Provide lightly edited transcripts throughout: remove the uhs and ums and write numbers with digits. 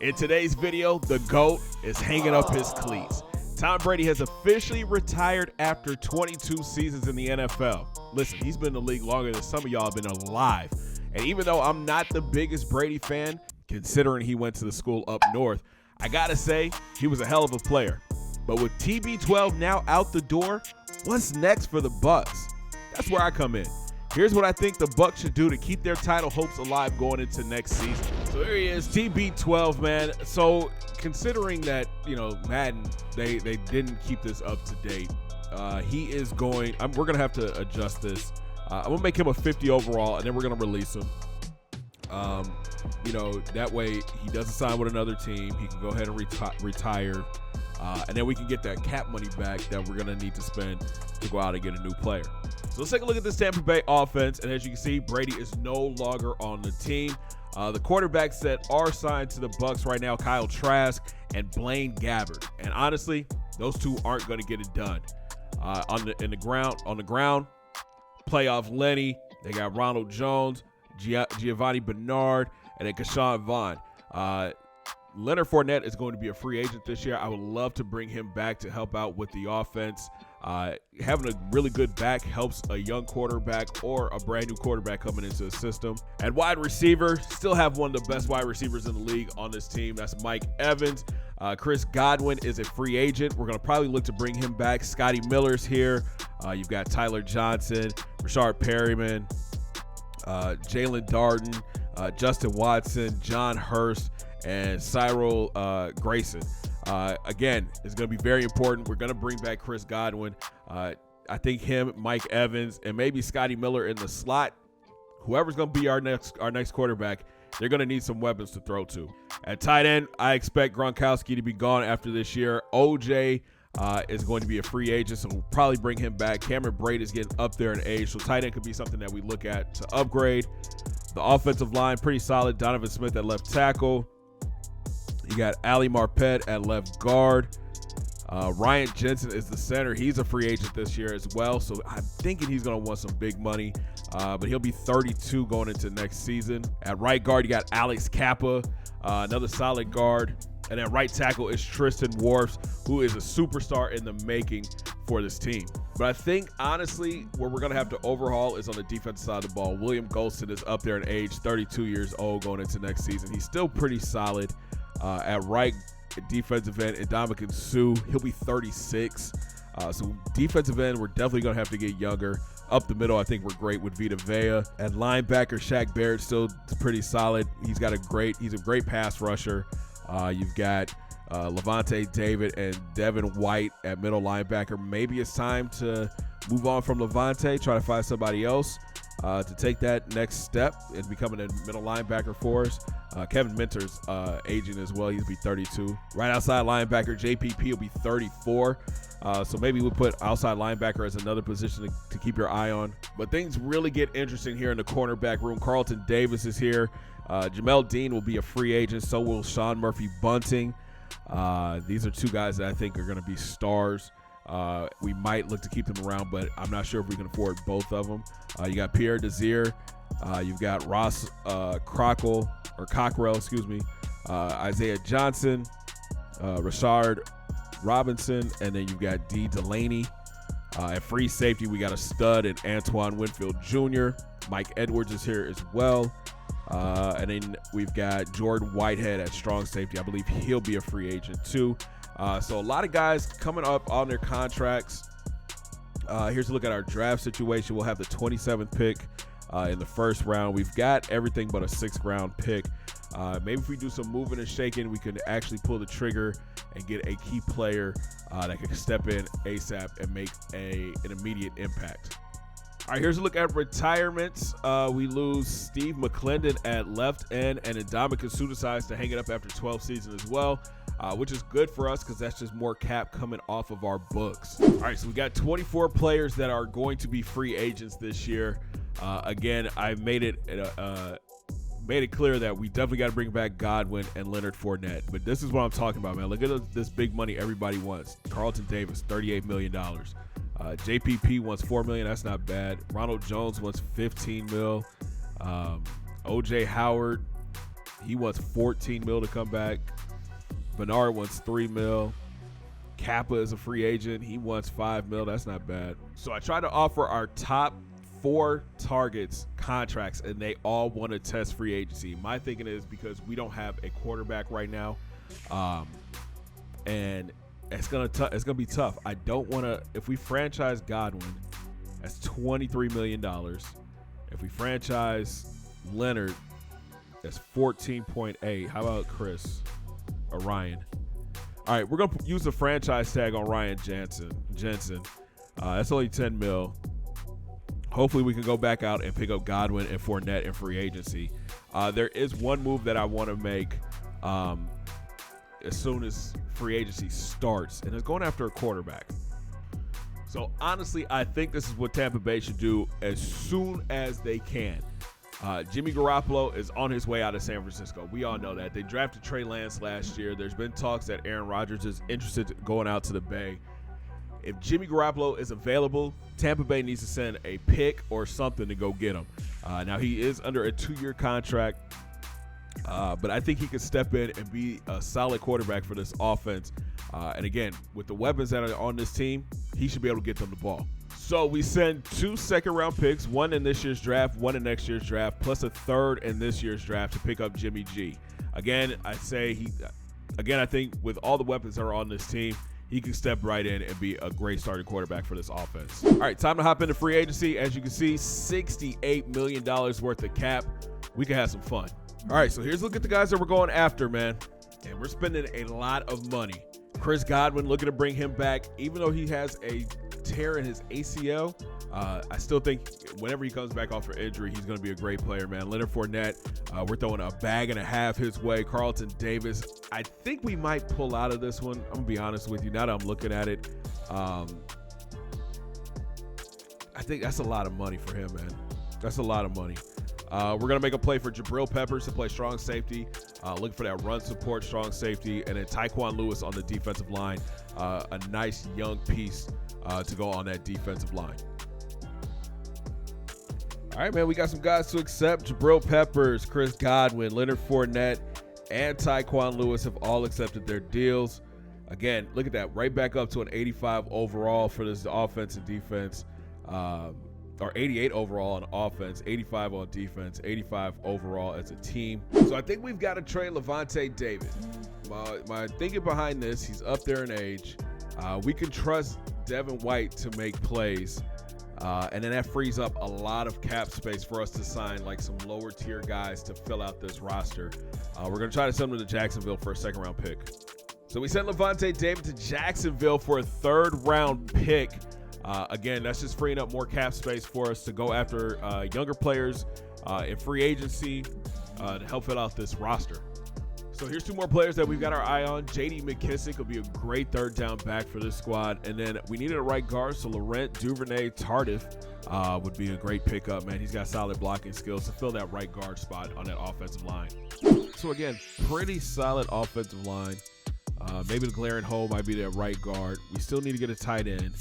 In today's video, the GOAT is hanging up his cleats. Tom Brady has officially retired after 22 seasons in the NFL. Listen, he's been in the league longer than some of y'all have been alive. And even though I'm not the biggest Brady fan, considering he went to the school up north, I gotta say, he was a hell of a player. But with TB12 now out the door, what's next for the Bucs? That's where I come in. Here's what I think the Bucs should do to keep their title hopes alive going into next season. So here he is, TB12, man. So considering that, Madden, they didn't keep this up to date, he is going, we're going to have to adjust this. I'm going to make him a 50 overall, and then we're going to release him. That way he doesn't sign with another team. He can go ahead and retire. And then we can get that cap money back that we're going to need to spend to go out and get a new player. So let's take a look at this Tampa Bay offense. And as you can see, Brady is no longer on the team. The quarterbacks that are signed to the Bucs right now, Kyle Trask and Blaine Gabbert. And honestly, those two aren't going to get it done. On the ground, playoff Lenny. They got Ronald Jones, Giovanni Bernard, and then Keshawn Vaughn. Leonard Fournette is going to be a free agent this year. I would love to bring him back to help out with the offense. Having a really good back helps a young quarterback or a brand new quarterback coming into the system. And wide receiver, still have one of the best wide receivers in the league on this team. That's Mike Evans. Chris Godwin is a free agent. We're going to probably look to bring him back. Scotty Miller's here. You've got Tyler Johnson, Rashard Perryman, Jalen Darden, Justin Watson, John Hurst, and Cyril Grayson. Again, it's going to be very important. We're going to bring back Chris Godwin. I think him, Mike Evans, and maybe Scotty Miller in the slot. Whoever's going to be our next quarterback, they're going to need some weapons to throw to. At tight end, I expect Gronkowski to be gone after this year. OJ is going to be a free agent, so we'll probably bring him back. Cameron Brate is getting up there in age, so tight end could be something that we look at to upgrade. The offensive line, pretty solid. Donovan Smith at left tackle. You got Ali Marpet at left guard. Ryan Jensen is the center. He's a free agent this year as well, so I'm thinking he's going to want some big money, but he'll be 32 going into next season. At right guard, you got Alex Kappa, another solid guard. And at right tackle is Tristan Wirfs, who is a superstar in the making for this team. But I think, honestly, where we're going to have to overhaul is on the defensive side of the ball. William Golston is up there in age, 32 years old going into next season. He's still pretty solid. At right defensive end, Ndamukong Suh, he'll be 36. So defensive end, we're definitely going to have to get younger. Up the middle, I think we're great with Vita Vea. At linebacker, Shaq Barrett still pretty solid. He's a great pass rusher. You've got Levante David and Devin White at middle linebacker. Maybe it's time to move on from Levante, try to find somebody else to take that next step in becoming a middle linebacker for us. Kevin Minter's aging as well. He'll be 32. Right outside linebacker, JPP will be 34. So maybe we'll put outside linebacker as another position to keep your eye on. But things really get interesting here in the cornerback room. Carlton Davis is here. Jamel Dean will be a free agent. So will Sean Murphy-Bunting. These are two guys that I think are going to be stars. We might look to keep them around, but I'm not sure if we can afford both of them. You got Pierre Desir. You've got Ross Cockrell, Isaiah Johnson, Rashard Robinson, and then you've got D. Delaney. At free safety, we got a stud in Antoine Winfield Jr. Mike Edwards is here as well. And then we've got Jordan Whitehead at strong safety. I believe he'll be a free agent too. So a lot of guys coming up on their contracts. Here's a look at our draft situation. We'll have the 27th pick in the first round. We've got everything but a 6th round pick. Maybe if we do some moving and shaking, we could actually pull the trigger and get a key player that can step in ASAP and make an immediate impact. All right, here's a look at retirements. We lose Steve McClendon at left end, and Ndamukong Suh decides to hang it up after 12 seasons as well, which is good for us because that's just more cap coming off of our books. All right, so we got 24 players that are going to be free agents this year. Again, I made it clear that we definitely got to bring back Godwin and Leonard Fournette. But this is what I'm talking about, man. Look at this big money everybody wants. Carlton Davis, $38 million. JPP wants $4 million. That's not bad. Ronald Jones wants $15 million. OJ Howard, He wants 14 mil to come back. Bernard wants 3 mil. Kappa is a free agent. He wants 5 mil. That's not bad. So I tried to offer our top 4 targets contracts, and they all want to test free agency. My thinking is because we don't have a quarterback right now, and it's gonna be tough. I don't want to. If we franchise Godwin, that's $23 million. If we franchise Leonard, that's 14.8. How about Chris or Ryan? All right, we're going to use the franchise tag on Ryan Jensen. That's only 10 mil. Hopefully we can go back out and pick up Godwin and Fournette in free agency. There is one move that I want to make as soon as free agency starts, and it's going after a quarterback. So, honestly, I think this is what Tampa Bay should do as soon as they can. Jimmy Garoppolo is on his way out of San Francisco. We all know that. They drafted Trey Lance last year. There's been talks that Aaron Rodgers is interested in going out to the Bay. If Jimmy Garoppolo is available, Tampa Bay needs to send a pick or something to go get him. Now, he is under a 2-year contract, but I think he could step in and be a solid quarterback for this offense. And again, with the weapons that are on this team, he should be able to get them the ball. So we send 2 second-round picks, 1 in this year's draft, 1 in next year's draft, plus a 3rd in this year's draft to pick up Jimmy G. Again, I think with all the weapons that are on this team, he can step right in and be a great starting quarterback for this offense. All right, time to hop into free agency. As you can see, $68 million worth of cap. We can have some fun. All right, so here's a look at the guys that we're going after, man. And we're spending a lot of money. Chris Godwin, looking to bring him back, even though he has a tear in his ACL. I still think whenever he comes back off for injury, he's going to be a great player, man. Leonard Fournette, we're throwing a bag and a half his way. Carlton Davis, I think we might pull out of this one. I'm going to be honest with you. Now that I'm looking at it, I think that's a lot of money for him, man. That's a lot of money. We're going to make a play for Jabril Peppers to play strong safety. Looking for that run support, strong safety. And then Tyquan Lewis on the defensive line. A nice young piece to go on that defensive line. All right, man, we got some guys to accept. Jabril Peppers, Chris Godwin, Leonard Fournette, and Tyquan Lewis have all accepted their deals. Again, look at that. Right back up to an 85 overall for this offense and defense. Or 88 overall on offense, 85 on defense, 85 overall as a team. So I think we've got to trade Lavonte David. My thinking behind this, he's up there in age. We can trust Devin White to make plays. And then that frees up a lot of cap space for us to sign like some lower tier guys to fill out this roster. We're going to try to send him to Jacksonville for a 2nd round pick. So we sent Lavonte David to Jacksonville for a 3rd round pick. Again, that's just freeing up more cap space for us to go after younger players in free agency to help fill out this roster. So here's 2 more players that we've got our eye on. J.D. McKissick will be a great 3rd down back for this squad. And then we needed a right guard, so Laurent Duvernay-Tardif would be a great pickup, man. He's got solid blocking skills to fill that right guard spot on that offensive line. So again, pretty solid offensive line. Maybe the glaring hole might be that right guard. We still need to get a tight end.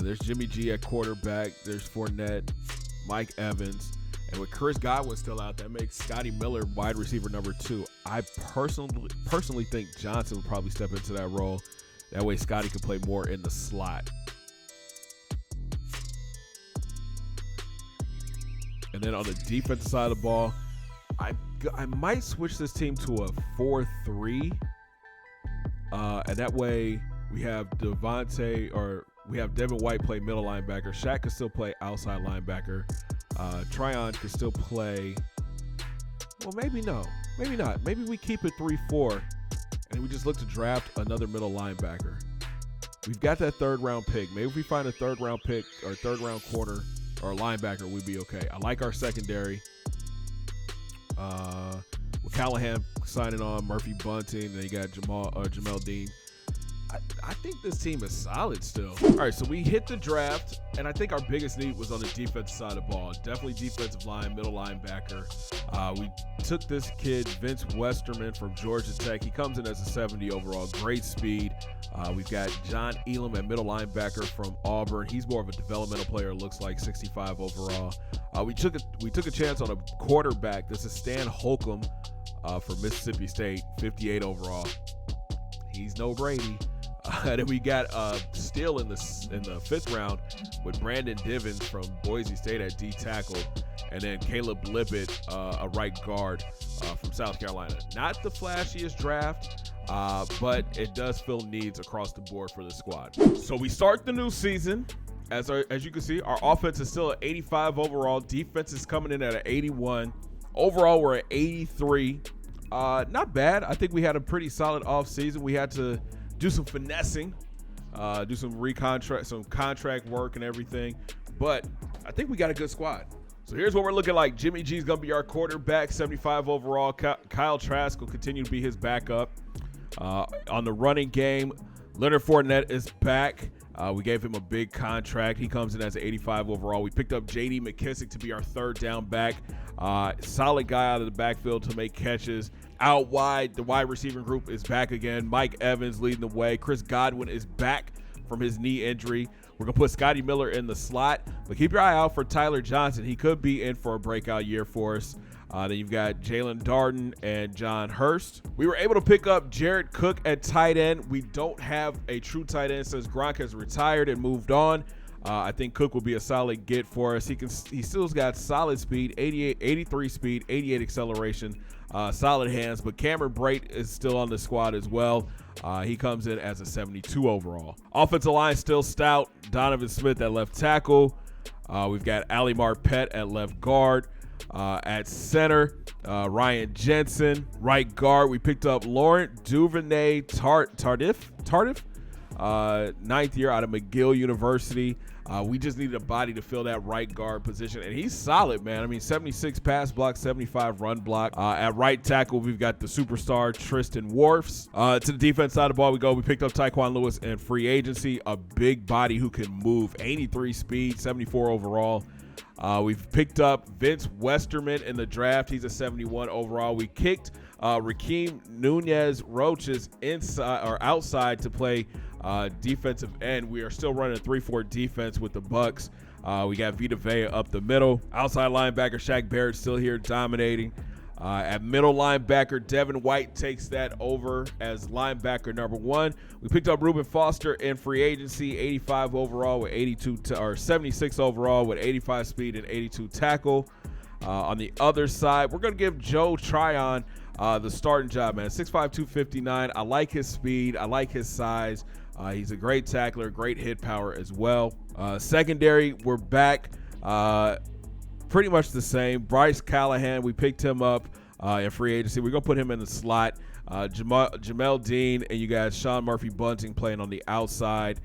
There's Jimmy G at quarterback. There's Fournette, Mike Evans. And with Chris Godwin still out, that makes Scotty Miller wide receiver number 2. I personally think Johnson would probably step into that role. That way Scotty could play more in the slot. And then on the defensive side of the ball, I might switch this team to a 4-3. And that way we have we have Devin White play middle linebacker. Shaq can still play outside linebacker. Tryon can still play. Well, maybe no. Maybe not. Maybe we keep it 3-4 and we just look to draft another middle linebacker. We've got that 3rd round pick. Maybe if we find a 3rd round pick or 3rd round corner or a linebacker, we'd be okay. I like our secondary. With Callahan signing on, Murphy Bunting, and then you got Jamel Dean. I think this team is solid still. All right, so we hit the draft, and I think our biggest need was on the defensive side of the ball. Definitely defensive line, middle linebacker. We took this kid, Vince Westerman from Georgia Tech. He comes in as a 70 overall, great speed. We've got John Elam at middle linebacker from Auburn. He's more of a developmental player, looks like 65 overall. We took a chance on a quarterback. This is Stan Holcomb from Mississippi State, 58 overall. He's no Brady. Then we got still in the 5th round with Brandon Divins from Boise State at D tackle, and then Caleb Lippett, a right guard from South Carolina. Not the flashiest draft, but it does fill needs across the board for the squad. So we start the new season. As you can see, our offense is still at 85 overall. Defense is coming in at an 81. Overall, we're at 83. Not bad. I think we had a pretty solid offseason. We had to do some finessing, do some contract work and everything. But I think we got a good squad. So here's what we're looking like. Jimmy G is going to be our quarterback, 75 overall. Kyle Trask will continue to be his backup. On the running game, Leonard Fournette is back. We gave him a big contract. He comes in as an 85 overall. We picked up J.D. McKissick to be our 3rd down back. Solid guy out of the backfield to make catches. Out wide, the wide receiving group is back again. Mike Evans leading the way. Chris Godwin is back from his knee injury. We're going to put Scotty Miller in the slot, but keep your eye out for Tyler Johnson. He could be in for a breakout year for us. Then you've got Jalen Darden and John Hurst. We were able to pick up Jared Cook at tight end. We don't have a true tight end since Gronk has retired and moved on. I think Cook will be a solid get for us. He still's got solid speed, 83 speed, 88 acceleration, solid hands. But Cameron Brate is still on the squad as well. He comes in as a 72 overall. Offensive line still stout. Donovan Smith at left tackle. We've got Ali Marpet at left guard. At center, Ryan Jensen. Right guard, we picked up Laurent Duvernay Tardif, 9th year out of McGill University. We just needed a body to fill that right guard position, and he's solid, man. I mean, 76 pass block, 75 run block. At right tackle, we've got the superstar Tristan Wirfs. To the defense side of the ball we go. We picked up Tyquan Lewis in free agency, a big body who can move, 83 speed, 74 overall. We've picked up Vince Westerman in the draft. He's a 71 overall. We kicked Rakeem Nunez Roaches inside or outside to play defensive end. We are still running a 3-4 defense with the Bucks. We got Vita Vea up the middle. Outside linebacker Shaq Barrett still here dominating. At middle linebacker, Devin White takes that over as linebacker number 1. We picked up Reuben Foster in free agency, 85 overall with 76 overall with 85 speed and 82 tackle. On the other side, we're going to give Joe Tryon the starting job, man. 6'5", 259. I like his speed. I like his size. He's a great tackler, great hit power as well. Secondary, we're back. Pretty much the same. Bryce Callahan, we picked him up in free agency. We're going to put him in the slot. Jamel Dean and you guys, Sean Murphy Bunting playing on the outside.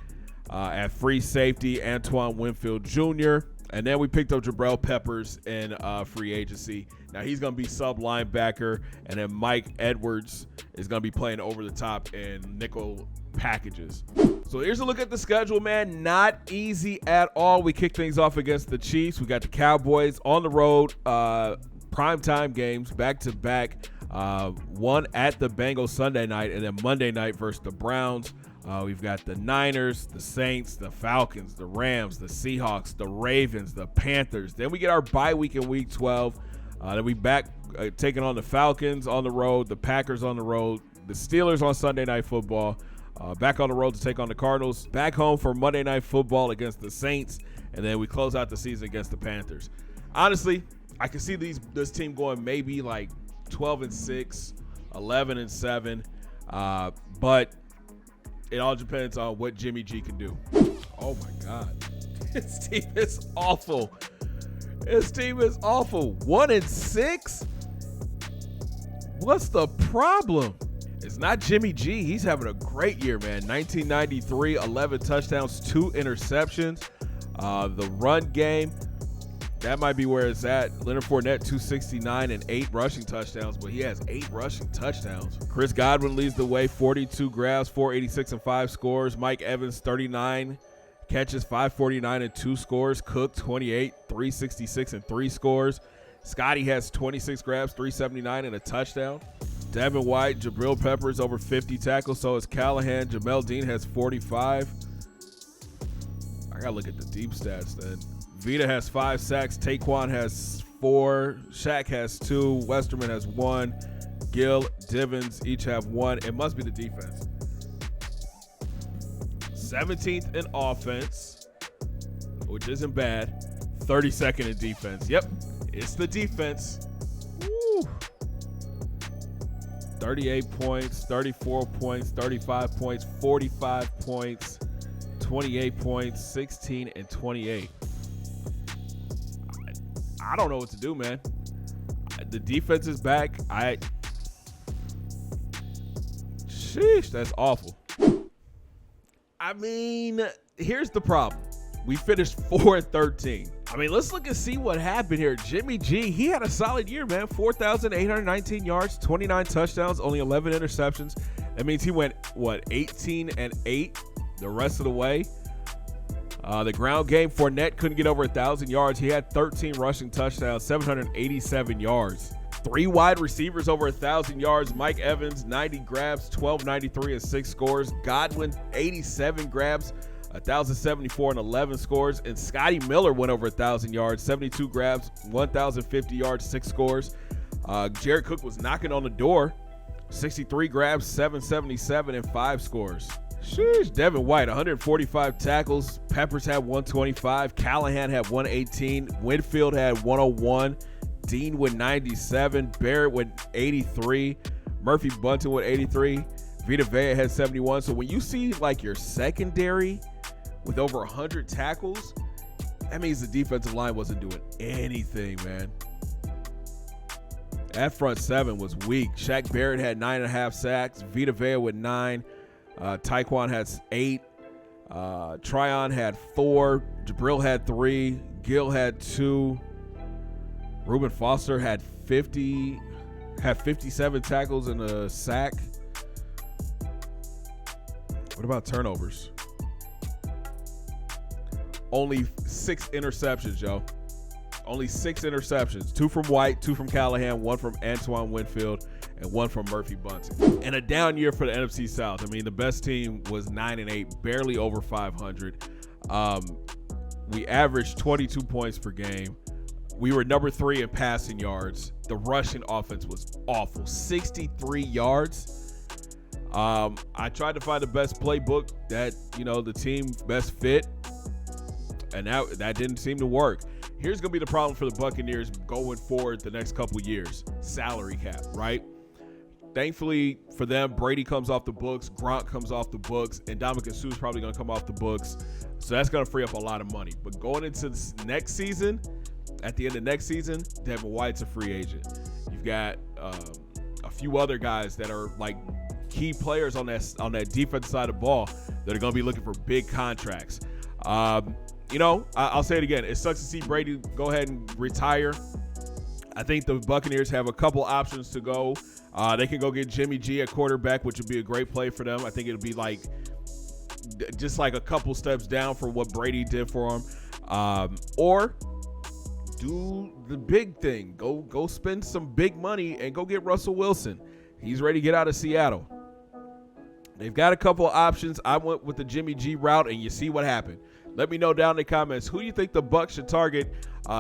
At free safety, Antoine Winfield Jr. And then we picked up Jabril Peppers in free agency. Now he's going to be sub linebacker. And then Mike Edwards is going to be playing over the top in nickel packages. So here's a look at the schedule, man. Not easy at all. We kick things off against the Chiefs. We got the Cowboys on the road, primetime games, back-to-back. One at the Bengals Sunday night, and then Monday night versus the Browns. We've got the Niners, the Saints, the Falcons, the Rams, the Seahawks, the Ravens, the Panthers. Then we get our bye week in Week 12. Then we back taking on the Falcons on the road, the Packers on the road, the Steelers on Sunday Night Football. Back on the road to take on the Cardinals. Back home for Monday Night Football against the Saints. And then we close out the season against the Panthers. Honestly, I can see this team going maybe like 12-6, 11-7. But it all depends on what Jimmy G can do. Oh, my God. This team is awful. 1-6? What's the problem? It's not Jimmy G. He's having a great year, man. 1993, 11 touchdowns, 2 interceptions. The run game, that might be where it's at. Leonard Fournette, 269 and 8 rushing touchdowns, but he has 8 rushing touchdowns. Chris Godwin leads the way, 42 grabs, 486 and 5 scores. Mike Evans, 39 catches, 549 and 2 scores. Cook, 28, 366 and 3 scores. Scotty has 26 grabs, 379 and a touchdown. Devin White, Jabril Peppers over 50 tackles. So is Callahan. Jamel Dean has 45. I got to look at the deep stats then. Vita has 5 sacks. Taquan has 4. Shaq has 2. Westerman has 1. Gill, Divins each have 1. It must be the defense. 17th in offense, which isn't bad. 32nd in defense. Yep, it's the defense. Woo. 38 points, 34 points, 35 points, 45 points, 28 points, 16 and 28. I don't know what to do, man. The defense is back. Sheesh, that's awful. I mean, here's the problem. We finished 4-13. I mean, let's look and see what happened here. Jimmy G, he had a solid year, man. 4,819 yards, 29 touchdowns, only 11 interceptions. That means he went, 18-8 the rest of the way. The ground game, Fournette couldn't get over 1,000 yards. He had 13 rushing touchdowns, 787 yards. 3 wide receivers over 1,000 yards. Mike Evans, 90 grabs, 1,293 and 6 scores. Godwin, 87 grabs, 1,074 and 11 scores. And Scotty Miller went over 1,000 yards, 72 grabs, 1,050 yards, 6 scores. Jared Cook was knocking on the door, 63 grabs, 777 and 5 scores. Sheesh. Devin White, 145 tackles. Peppers had 125. Callahan had 118. Winfield had 101. Dean with 97. Barrett with 83. Murphy Bunting with 83. Vita Vea had 71. So when you see like your secondary with over 100 tackles, that means the defensive line wasn't doing anything, man. That front seven was weak. Shaq Barrett had 9.5 sacks. Vita Vea with 9. Tyquan had 8. Tryon had 4. Jabril had 3. Gill had 2. Reuben Foster had 57 tackles and a sack. What about turnovers? Only 6 interceptions, yo. Only 6 interceptions. 2 from White, 2 from Callahan, 1 from Antoine Winfield, and 1 from Murphy Bunting. And a down year for the NFC South. I mean, the best team was 9-8, barely over 500. We averaged 22 points per game. We were number 3 in passing yards. The rushing offense was awful. 63 yards. I tried to find the best playbook that, the team best fit, and that didn't seem to work. Here's going to be the problem for the Buccaneers going forward the next couple years. Salary cap, right? Thankfully for them, Brady comes off the books, Gronk comes off the books, and Ndamukong Suh's probably going to come off the books. So that's going to free up a lot of money. But going into this next season, at the end of next season, Devin White's a free agent. You've got a few other guys that are like key players on that defense side of the ball that are going to be looking for big contracts. I'll say it again. It sucks to see Brady go ahead and retire. I think the Buccaneers have a couple options to go. They can go get Jimmy G at quarterback, which would be a great play for them. I think it'll be just like a couple steps down from what Brady did for him. Or do the big thing. Go spend some big money and go get Russell Wilson. He's ready to get out of Seattle. They've got a couple of options. I went with the Jimmy G route, and you see what happened. Let me know down in the comments, who do you think the Bucs should target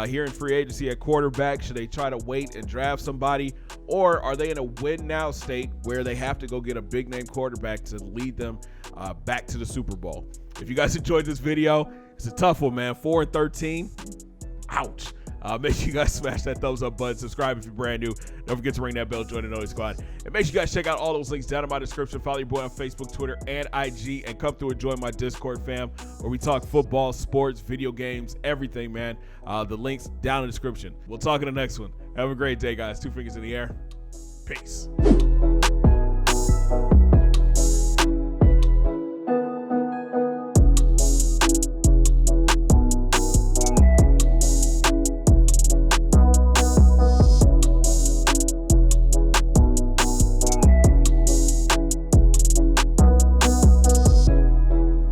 here in free agency at quarterback? Should they try to wait and draft somebody, or are they in a win-now state where they have to go get a big-name quarterback to lead them back to the Super Bowl? If you guys enjoyed this video, it's a tough one, man. 4-13. Ouch. Make sure you guys smash that thumbs up button. Subscribe if you're brand new. Don't forget to ring that bell. Join the Noise Squad. And make sure you guys check out all those links down in my description. Follow your boy on Facebook, Twitter, and IG. And come through and join my Discord fam where we talk football, sports, video games, everything, man. The links down in the description. We'll talk in the next one. Have a great day, guys. 2 fingers in the air. Peace.